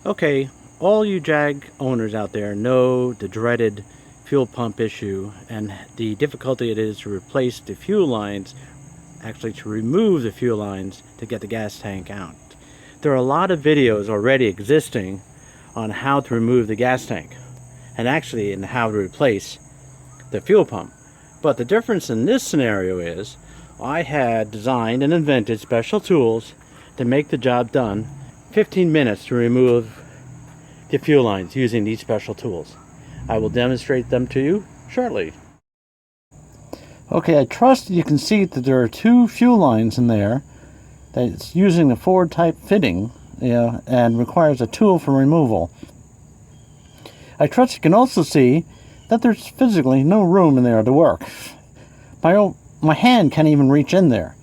Okay, all you Jag owners out there know the dreaded fuel pump issue and the difficulty it is to replace the fuel lines, actually to remove the fuel lines to get the gas tank out. There are a lot of videos already existing on how to remove the gas tank and actually in how to replace the fuel pump. But the difference in this scenario is I had designed and invented special tools to make the job done 15 minutes to remove the fuel lines using these special tools. I will demonstrate them to you shortly. Okay, I trust you can see that there are two fuel lines in there that's using the Ford type fitting, and requires a tool for removal. I trust you can also see that there's physically no room in there to work. My hand can't even reach in there.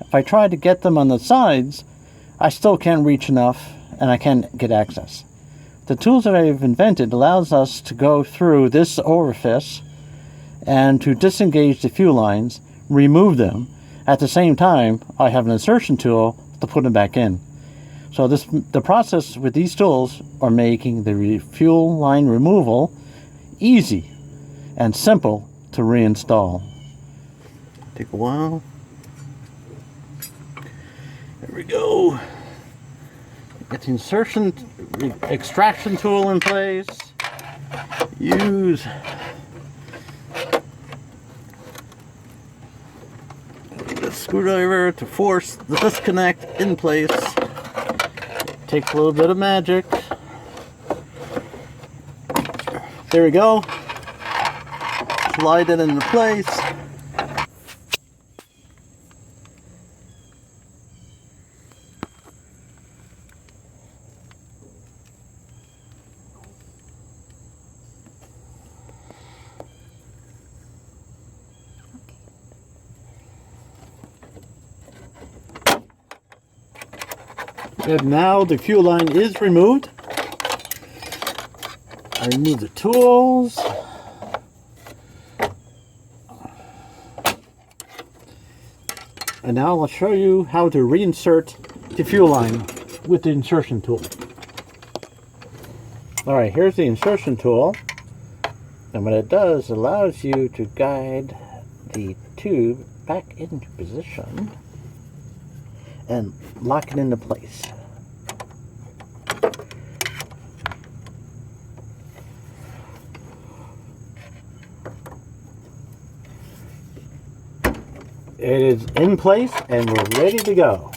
If I try to get them on the sides, I still can't reach enough and I can't get access. The tools that I've invented allows us to go through this orifice and to disengage the fuel lines, remove them. At the same time, I have an insertion tool to put them back in. So the process with these tools are making the fuel line removal easy and simple to reinstall. Take a while. There we go. Get the extraction tool in place. Use the screwdriver to force the disconnect in place. Takes a little bit of magic. There we go. Slide it into place. And now the fuel line is removed. I remove the tools. And now I'll show you how to reinsert the fuel line with the insertion tool. Alright, here's the insertion tool. And what it does, allows you to guide the tube back into position and lock it into place. It is in place and we're ready to go.